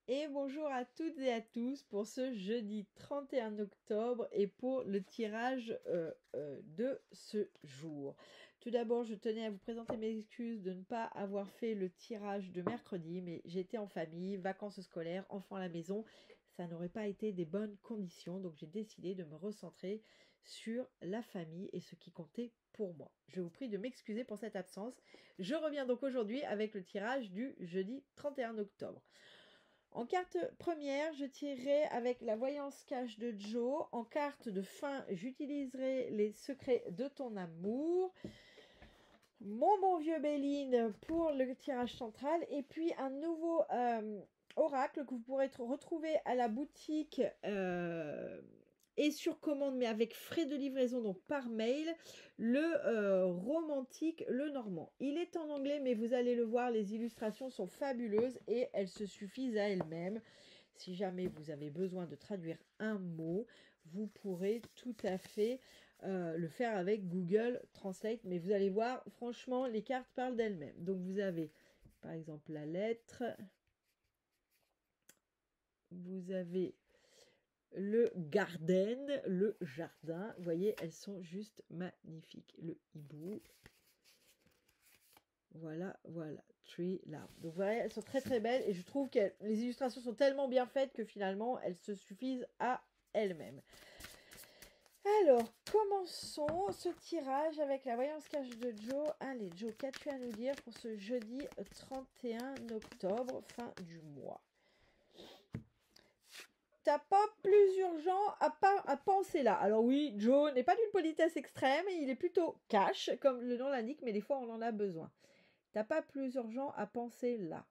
Et bonjour à toutes et à tous pour ce jeudi 31 octobre et pour le tirage de ce jour. Tout d'abord, je tenais à vous présenter mes excuses de ne pas avoir fait le tirage de mercredi, mais j'étais en famille, vacances scolaires, enfants à la maison. Ça n'aurait pas été des bonnes conditions, donc j'ai décidé de me recentrer sur la famille et ce qui comptait pour moi. Je vous prie de m'excuser pour cette absence. Je reviens donc aujourd'hui avec le tirage du jeudi 31 octobre. En carte première, je tirerai avec la voyance cache de Joe. En carte de fin, j'utiliserai les secrets de ton amour. Mon bon vieux Béline pour le tirage central. Et puis un nouveau oracle que vous pourrez retrouver à la boutique et sur commande, mais avec frais de livraison, donc par mail, le romantique, le normand. Il est en anglais, mais vous allez le voir, les illustrations sont fabuleuses et elles se suffisent à elles-mêmes. Si jamais vous avez besoin de traduire un mot, vous pourrez tout à fait le faire avec Google Translate, mais vous allez voir, franchement, les cartes parlent d'elles-mêmes. Donc vous avez, par exemple, la lettre, vous avez le garden, le jardin. Vous voyez, elles sont juste magnifiques. Le hibou. Voilà, voilà. Tree, l'arbre. Donc voilà, elles sont très très belles et je trouve que les illustrations sont tellement bien faites que finalement, elles se suffisent à elles-mêmes. Alors, commençons ce tirage avec la voyance cache de Joe. Allez, Joe, qu'as-tu à nous dire pour ce jeudi 31 octobre, fin du mois? T'as pas plus urgent à penser là. Alors oui, Joe n'est pas d'une politesse extrême, il est plutôt cash, comme le nom l'indique, mais des fois on en a besoin. T'as pas plus urgent à penser là.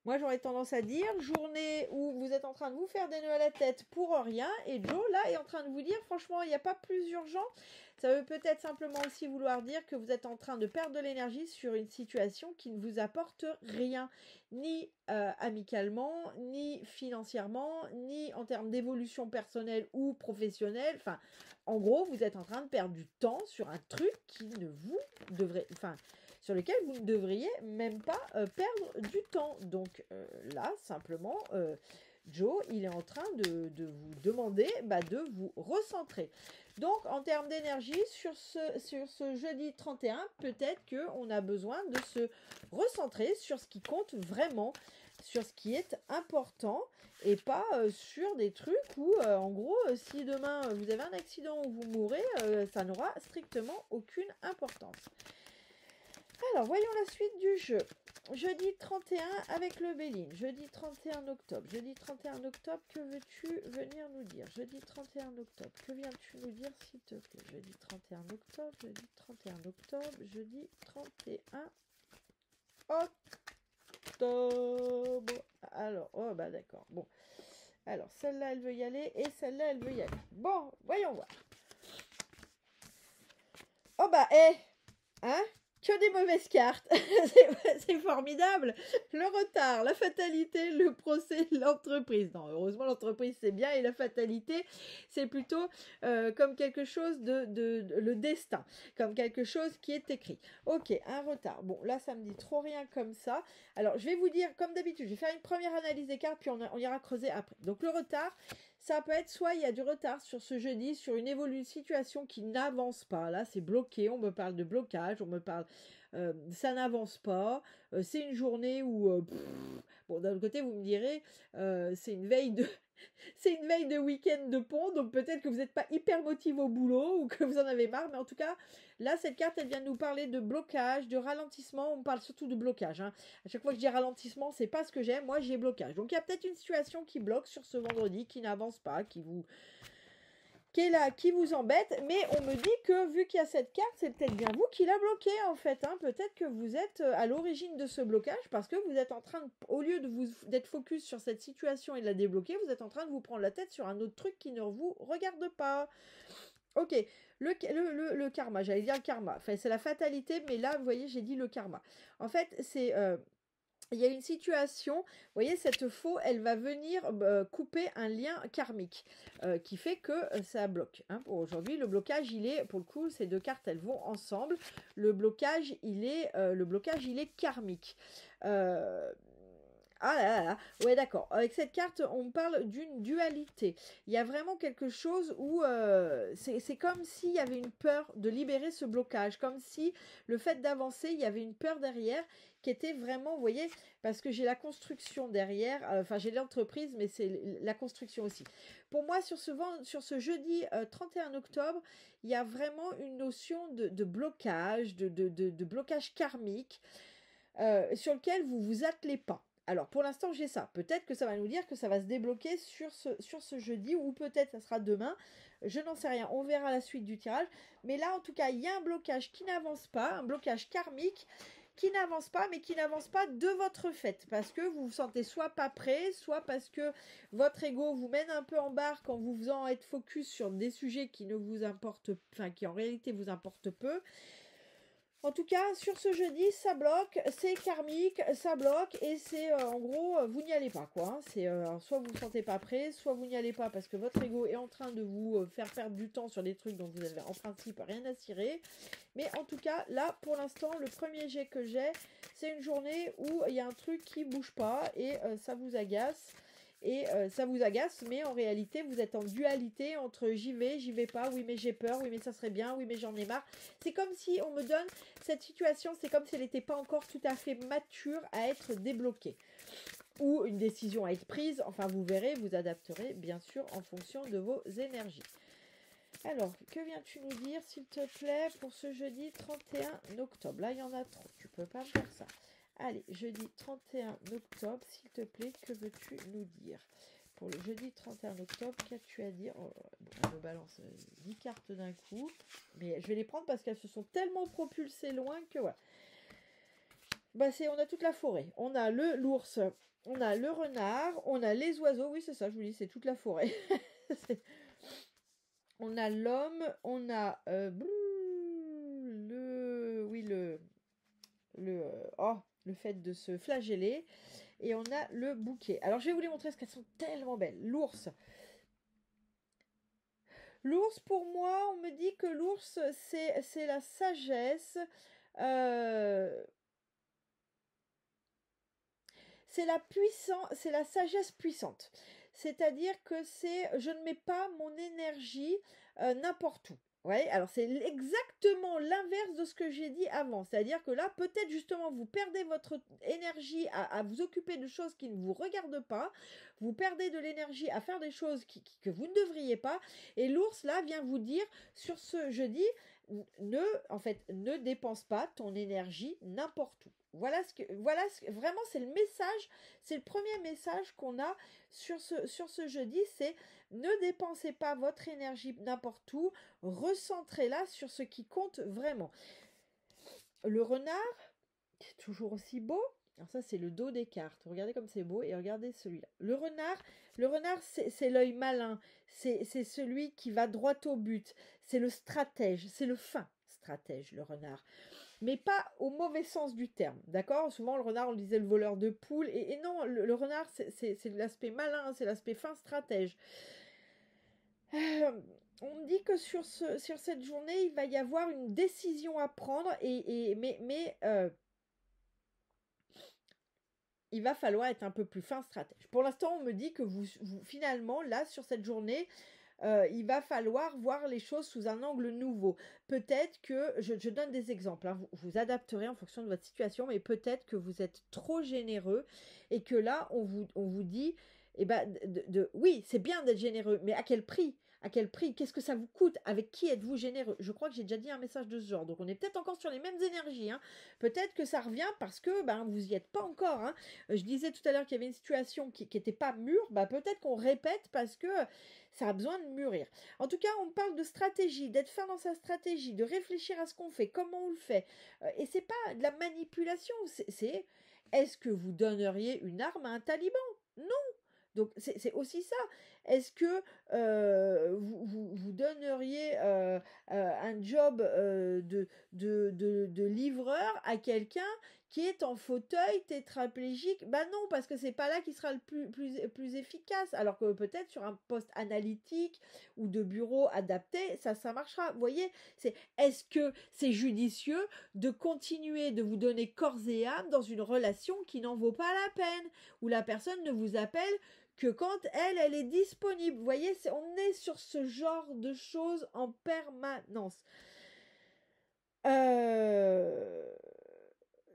Moi, j'aurais tendance à dire, journée où vous êtes en train de vous faire des nœuds à la tête pour rien, et Joe, là, est en train de vous dire, franchement, il n'y a pas plus urgent. Ça veut peut-être simplement aussi vouloir dire que vous êtes en train de perdre de l'énergie sur une situation qui ne vous apporte rien, ni amicalement, ni financièrement, ni en termes d'évolution personnelle ou professionnelle. Enfin, en gros, vous êtes en train de perdre du temps sur un truc qui ne vous devrait... Enfin, sur lequel vous ne devriez même pas perdre du temps. Donc là, simplement, Joe, il est en train de vous demander de vous recentrer. Donc, en termes d'énergie, sur ce jeudi 31, peut-être qu'on a besoin de se recentrer sur ce qui compte vraiment, sur ce qui est important, et pas sur des trucs où, en gros, si demain vous avez un accident ou vous mourrez, ça n'aura strictement aucune importance. Alors, voyons la suite du jeu. Jeudi 31 avec le Béline. Jeudi 31 octobre. Jeudi 31 octobre, que veux-tu venir nous dire? Jeudi 31 octobre, que viens-tu nous dire, s'il te plaît? Jeudi 31 octobre, jeudi 31 octobre, jeudi 31 octobre. Alors, oh bah d'accord. Bon. Alors, celle-là, elle veut y aller et celle-là, elle veut y aller. Bon, voyons voir. Oh bah, hein? Que des mauvaises cartes. C'est formidable. Le retard, la fatalité, le procès, l'entreprise. Non, heureusement, l'entreprise, c'est bien. Et la fatalité, c'est plutôt comme quelque chose le destin. Comme quelque chose qui est écrit. Ok, un retard. Bon, là, ça me dit trop rien comme ça. Alors, je vais vous dire, comme d'habitude, je vais faire une première analyse des cartes, puis on ira creuser après. Donc, le retard, ça peut être soit il y a du retard sur ce jeudi, sur une situation qui n'avance pas. Là, c'est bloqué. On me parle de blocage. On me parle ça n'avance pas. C'est une journée où, bon, d'un autre côté, vous me direz, c'est une veille de, c'est une veille de week-end de pont, donc peut-être que vous n'êtes pas hyper motivé au boulot ou que vous en avez marre, mais en tout cas, là, cette carte, elle vient de nous parler de blocage, de ralentissement. On me parle surtout de blocage. Hein. À chaque fois que je dis ralentissement, c'est pas ce que j'aime. Moi, j'ai blocage. Donc, il y a peut-être une situation qui bloque sur ce vendredi, qui n'avance pas, qui est là, qui vous embête, mais on me dit que vu qu'il y a cette carte, c'est peut-être bien vous qui l'a bloqué en fait. Hein. Peut-être que vous êtes à l'origine de ce blocage parce que vous êtes en train, au lieu d'être focus sur cette situation et de la débloquer, vous êtes en train de vous prendre la tête sur un autre truc qui ne vous regarde pas. Ok, le karma, j'allais dire le karma. Enfin, c'est la fatalité, mais là, vous voyez, j'ai dit le karma. En fait, c'est... il y a une situation, vous voyez, cette faux, elle va venir couper un lien karmique qui fait que ça bloque. Hein. Pour aujourd'hui, le blocage, il est, pour le coup, ces deux cartes, elles vont ensemble. Le blocage, il est karmique. Ah là là là, ouais d'accord. Avec cette carte, on parle d'une dualité. Il y a vraiment quelque chose où c'est comme s'il y avait une peur de libérer ce blocage, comme si le fait d'avancer, il y avait une peur derrière qui était vraiment, vous voyez, parce que j'ai la construction derrière, enfin j'ai l'entreprise, mais c'est la construction aussi. Pour moi, sur ce jeudi 31 octobre, il y a vraiment une notion de blocage, de blocage karmique sur lequel vous vous attelez pas. Alors pour l'instant j'ai ça. Peut-être que ça va nous dire que ça va se débloquer sur ce jeudi ou peut-être ça sera demain. Je n'en sais rien. On verra la suite du tirage. Mais là en tout cas il y a un blocage qui n'avance pas, un blocage karmique qui n'avance pas, mais qui n'avance pas de votre fait, parce que vous vous sentez soit pas prêt, soit parce que votre ego vous mène un peu en barre quand vous faisant être focus sur des sujets qui ne vous importent, enfin qui en réalité vous importent peu. En tout cas, sur ce jeudi, ça bloque, c'est karmique, ça bloque, et c'est en gros, vous n'y allez pas, quoi. Hein. C'est soit vous ne vous sentez pas prêt, soit vous n'y allez pas parce que votre ego est en train de vous faire perdre du temps sur des trucs dont vous avez en principe rien à cirer. Mais en tout cas, là, pour l'instant, le premier jet que j'ai, c'est une journée où il y a un truc qui bouge pas et ça vous agace. Et ça vous agace, mais en réalité, vous êtes en dualité entre j'y vais pas, oui mais j'ai peur, oui mais ça serait bien, oui mais j'en ai marre. C'est comme si on me donne cette situation, c'est comme si elle n'était pas encore tout à fait mature à être débloquée. Ou une décision à être prise, enfin vous verrez, vous adapterez bien sûr en fonction de vos énergies. Alors, que viens-tu nous dire, s'il te plaît, pour ce jeudi 31 octobre? Là, il y en a trop, tu peux pas me faire ça. Allez, jeudi 31 octobre, s'il te plaît, que veux-tu nous dire? Pour le jeudi 31 octobre, qu'as-tu à dire? Oh, bon, on me balance 10 cartes d'un coup, mais je vais les prendre parce qu'elles se sont tellement propulsées loin que voilà. Bah on a toute la forêt. On a l'ours, on a le renard, on a les oiseaux. Oui, c'est ça, je vous dis, c'est toute la forêt. On a l'homme, on a le fait de se flageller, et on a le bouquet. Alors je vais vous les montrer parce qu'elles sont tellement belles. L'ours. L'ours, pour moi, on me dit que l'ours, c'est la sagesse. C'est la sagesse puissante. C'est-à-dire que je ne mets pas mon énergie n'importe où. Ouais, alors c'est exactement l'inverse de ce que j'ai dit avant. C'est-à-dire que là, peut-être justement, vous perdez votre énergie à vous occuper de choses qui ne vous regardent pas. Vous perdez de l'énergie à faire des choses que vous ne devriez pas. Et l'ours, là, vient vous dire, sur ce jeudi, ne dépense pas ton énergie n'importe où. Vraiment, c'est le message, c'est le premier message qu'on a sur ce jeudi, c'est ne dépensez pas votre énergie n'importe où, recentrez-la sur ce qui compte vraiment. Le renard, c'est toujours aussi beau. Alors ça, c'est le dos des cartes. Regardez comme c'est beau et regardez celui-là. Le renard, c'est l'œil malin. C'est celui qui va droit au but. C'est le stratège. C'est le fin stratège, le renard. Mais pas au mauvais sens du terme, d'accord? Souvent, le renard, on disait le voleur de poules. Et non, le renard, c'est l'aspect malin, c'est l'aspect fin stratège. On me dit que sur cette journée, il va y avoir une décision à prendre, mais il va falloir être un peu plus fin stratège. Pour l'instant, on me dit que vous finalement, là, sur cette journée, il va falloir voir les choses sous un angle nouveau. Peut-être que, je donne des exemples, hein, vous adapterez en fonction de votre situation, mais peut-être que vous êtes trop généreux et que là, on vous dit, eh ben, oui, c'est bien d'être généreux, mais à quel prix? À quel prix? Qu'est-ce que ça vous coûte? Avec qui êtes-vous généreux? Je crois que j'ai déjà dit un message de ce genre, donc on est peut-être encore sur les mêmes énergies. Hein. Peut-être que ça revient parce que vous n'y êtes pas encore. Hein. Je disais tout à l'heure qu'il y avait une situation qui n'était pas mûre, peut-être qu'on répète parce que ça a besoin de mûrir. En tout cas, on parle de stratégie, d'être fin dans sa stratégie, de réfléchir à ce qu'on fait, comment on le fait. Et c'est pas de la manipulation, c'est est-ce que vous donneriez une arme à un taliban? Non. Donc c'est aussi ça. Est-ce que vous donneriez un job de livreur à quelqu'un qui est en fauteuil tétraplégique. Ben non, parce que c'est pas là qui sera le plus efficace. Alors que peut-être sur un poste analytique ou de bureau adapté, ça marchera. Vous voyez, est-ce que c'est judicieux de continuer de vous donner corps et âme dans une relation qui n'en vaut pas la peine, où la personne ne vous appelle que quand elle est disponible. Vous voyez, on est sur ce genre de choses en permanence.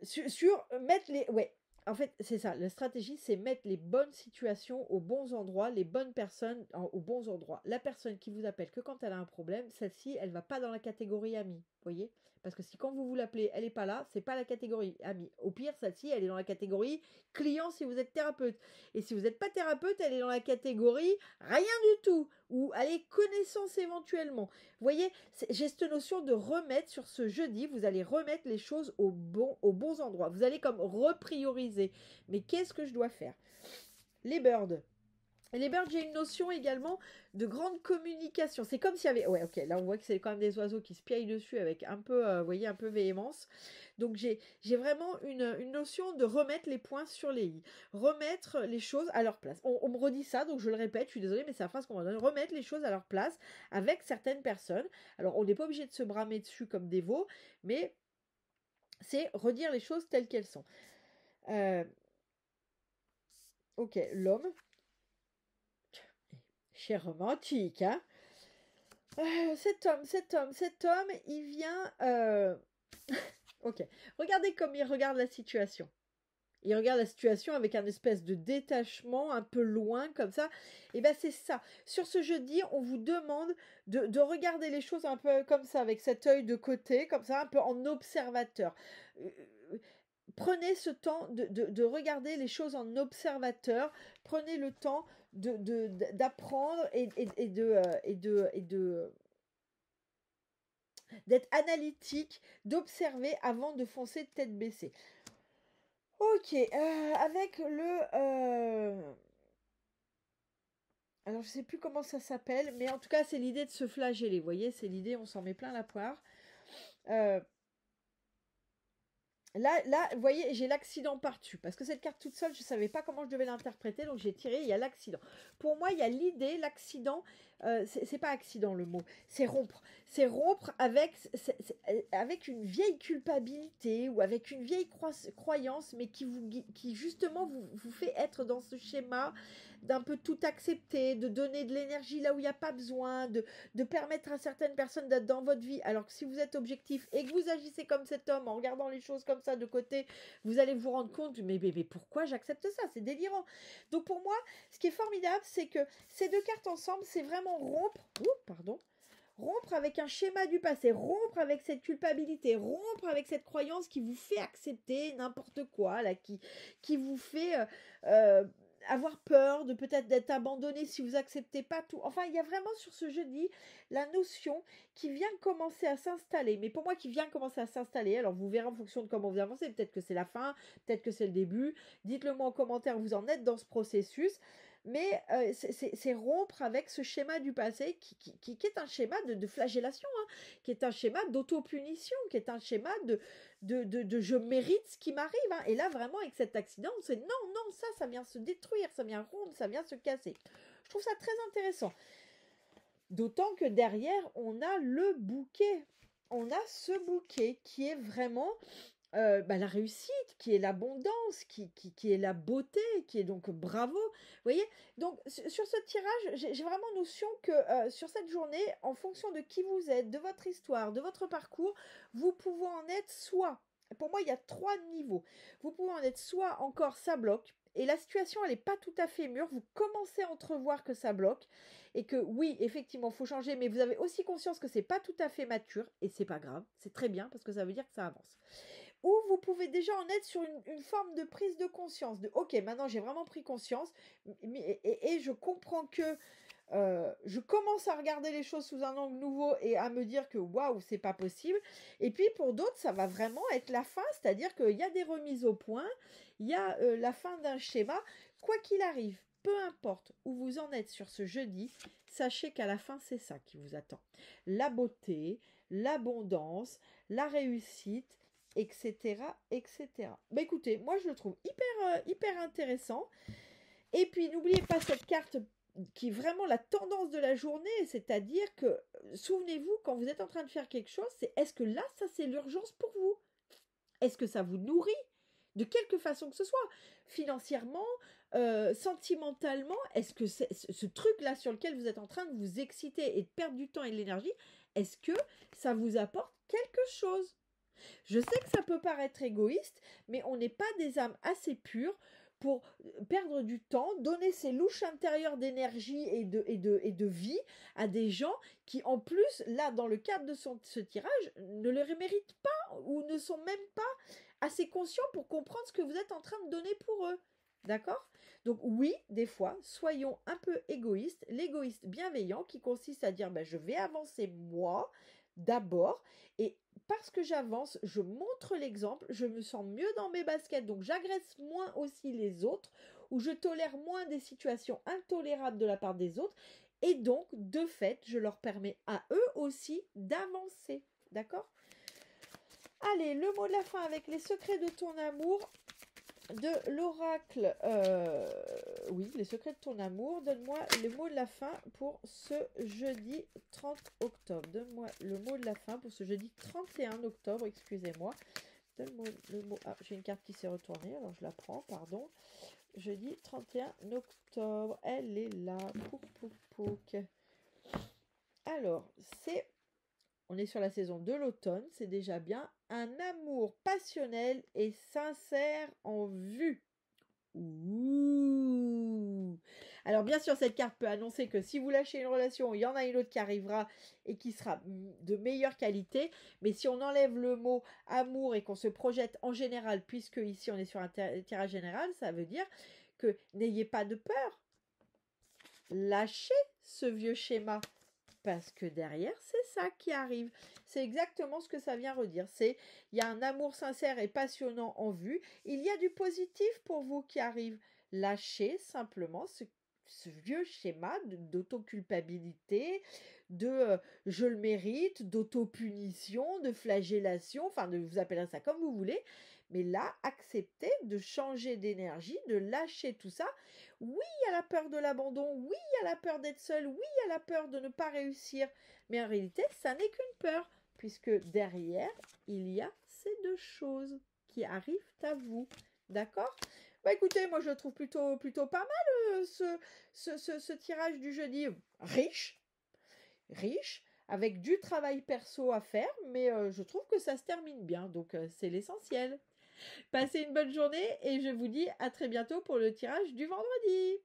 Sur mettre les... Ouais, en fait, c'est ça. La stratégie, c'est mettre les bonnes situations aux bons endroits, les bonnes personnes aux bons endroits. La personne qui vous appelle que quand elle a un problème, celle-ci, elle va pas dans la catégorie amie. Vous voyez? Parce que si quand vous l'appelez, elle n'est pas là, c'est pas la catégorie amie. Au pire, celle-ci, elle est dans la catégorie client si vous êtes thérapeute. Et si vous n'êtes pas thérapeute, elle est dans la catégorie rien du tout. Ou allez, connaissance éventuellement. Vous voyez, j'ai cette notion de remettre sur ce jeudi, vous allez remettre les choses aux bons endroits. Vous allez comme reprioriser. Mais qu'est-ce que je dois faire? Les birds. Les birds, j'ai une notion également de grande communication. C'est comme s'il y avait... Ouais, ok, là on voit que c'est quand même des oiseaux qui se piaillent dessus avec un peu, vous voyez, un peu véhémence. Donc j'ai vraiment une notion de remettre les points sur les i. Remettre les choses à leur place. On me redit ça, donc je le répète, je suis désolée, mais c'est la phrase qu'on m'a donnée. Remettre les choses à leur place avec certaines personnes. Alors on n'est pas obligé de se bramer dessus comme des veaux, mais c'est redire les choses telles qu'elles sont. Ok, l'homme. Cher romantique, hein. Cet homme, il vient... Ok, regardez comme il regarde la situation. Il regarde la situation avec un espèce de détachement un peu loin comme ça. Et bien c'est ça. Sur ce jeudi, on vous demande de regarder les choses un peu comme ça, avec cet œil de côté, comme ça, un peu en observateur. Prenez ce temps de regarder les choses en observateur. Prenez le temps d'apprendre et d'être analytique, d'observer avant de foncer de tête baissée. Ok, avec le... Alors, je sais plus comment ça s'appelle, mais en tout cas, c'est l'idée de se flageller. Vous voyez, c'est l'idée, on s'en met plein la poire. Là, vous voyez, j'ai l'accident par-dessus. Parce que cette carte toute seule, je ne savais pas comment je devais l'interpréter, donc j'ai tiré, il y a l'accident. Pour moi, il y a l'idée, l'accident, c'est pas accident le mot, c'est rompre. C'est rompre avec une vieille culpabilité ou avec une vieille croyance, mais qui justement vous fait être dans ce schéma d'un peu tout accepter, de donner de l'énergie là où il n'y a pas besoin, de permettre à certaines personnes d'être dans votre vie, alors que si vous êtes objectif et que vous agissez comme cet homme en regardant les choses comme ça de côté, vous allez vous rendre compte, mais pourquoi j'accepte ça? C'est délirant. Donc pour moi, ce qui est formidable, c'est que ces deux cartes ensemble, c'est vraiment rompre avec un schéma du passé, rompre avec cette culpabilité, rompre avec cette croyance qui vous fait accepter n'importe quoi, là, qui vous fait avoir peur de peut-être d'être abandonné si vous acceptez pas tout. Enfin, il y a vraiment sur ce jeudi la notion qui vient commencer à s'installer. Mais pour moi, qui vient commencer à s'installer, alors vous verrez en fonction de comment vous avancez, peut-être que c'est la fin, peut-être que c'est le début. Dites-le moi en commentaire, vous en êtes dans ce processus. Mais c'est rompre avec ce schéma du passé qui est un schéma de flagellation, hein, qui est un schéma d'autopunition, qui est un schéma de je mérite ce qui m'arrive. Hein. Et là, vraiment, avec cet accident, c'est non, ça vient se détruire, ça vient rompre, ça vient se casser. Je trouve ça très intéressant. D'autant que derrière, on a le bouquet. On a ce bouquet qui est vraiment... la réussite, qui est l'abondance, qui est la beauté, qui est donc bravo. Vous voyez? Donc, sur ce tirage, j'ai vraiment notion que sur cette journée, en fonction de qui vous êtes, de votre histoire, de votre parcours, vous pouvez en être soit, pour moi, il y a 3 niveaux. Vous pouvez en être soit encore ça bloque, et la situation, elle n'est pas tout à fait mûre. Vous commencez à entrevoir que ça bloque et que oui, effectivement, il faut changer, mais vous avez aussi conscience que c'est pas tout à fait mature et c'est pas grave. C'est très bien parce que ça veut dire que ça avance. Ou vous pouvez déjà en être sur une forme de prise de conscience, de ok, maintenant j'ai vraiment pris conscience et je comprends que je commence à regarder les choses sous un angle nouveau et à me dire que waouh, c'est pas possible. Et puis pour d'autres, ça va vraiment être la fin, c'est-à-dire qu'il y a des remises au point, il y a la fin d'un schéma. Quoi qu'il arrive, peu importe où vous en êtes sur ce jeudi, sachez qu'à la fin, c'est ça qui vous attend. La beauté, l'abondance, la réussite. etc., etc. Bah écoutez, moi je le trouve hyper intéressant. Et puis n'oubliez pas cette carte qui est vraiment la tendance de la journée, c'est-à-dire que, souvenez-vous, quand vous êtes en train de faire quelque chose, c'est est-ce que là, ça c'est l'urgence pour vous? Est-ce que ça vous nourrit de quelque façon que ce soit, financièrement, sentimentalement? Est-ce que ce truc-là sur lequel vous êtes en train de vous exciter et de perdre du temps et de l'énergie, est-ce que ça vous apporte quelque chose? Je sais que ça peut paraître égoïste, mais on n'est pas des âmes assez pures pour perdre du temps, donner ces louches intérieures d'énergie et de vie à des gens qui, en plus, là, dans le cadre de ce tirage, ne le méritent pas ou ne sont même pas assez conscients pour comprendre ce que vous êtes en train de donner pour eux. D'accord? Donc oui, des fois, soyons un peu égoïstes, l'égoïste bienveillant qui consiste à dire, ben, je vais avancer moi d'abord, et parce que j'avance, je montre l'exemple, je me sens mieux dans mes baskets, donc j'agresse moins aussi les autres, ou je tolère moins des situations intolérables de la part des autres, et donc, de fait, je leur permets à eux aussi d'avancer. D'accord? Allez, le mot de la fin avec les secrets de ton amour de l'oracle. Oui, les secrets de ton amour. Donne-moi le mot de la fin pour ce jeudi 30 octobre. Donne-moi le mot de la fin pour ce jeudi 31 octobre, excusez-moi. Donne-moi le mot. Ah, j'ai une carte qui s'est retournée, alors je la prends, pardon. Jeudi 31 octobre, elle est là. Pouc, pouc, pouc. Alors, on est sur la saison de l'automne, c'est déjà bien. Un amour passionnel et sincère en vue. Ouh. Alors bien sûr, cette carte peut annoncer que si vous lâchez une relation, il y en a une autre qui arrivera et qui sera de meilleure qualité. Mais si on enlève le mot amour et qu'on se projette en général, puisque ici on est sur un tirage général, ça veut dire que n'ayez pas de peur. Lâchez ce vieux schéma. Parce que derrière, c'est ça qui arrive. C'est exactement ce que ça vient redire. Il y a un amour sincère et passionnant en vue. Il y a du positif pour vous qui arrive. Lâchez simplement ce vieux schéma d'autoculpabilité, de je le mérite, d'autopunition, de flagellation, enfin, vous appellerez ça comme vous voulez. Mais là, acceptez de changer d'énergie, de lâcher tout ça. Oui, il y a la peur de l'abandon, oui, il y a la peur d'être seul, oui, il y a la peur de ne pas réussir. Mais en réalité, ça n'est qu'une peur, puisque derrière, il y a ces deux choses qui arrivent à vous. D'accord? Bah écoutez, moi je trouve plutôt pas mal ce tirage du jeudi. Riche, avec du travail perso à faire, mais je trouve que ça se termine bien, donc c'est l'essentiel. Passez une bonne journée et je vous dis à très bientôt pour le tirage du vendredi.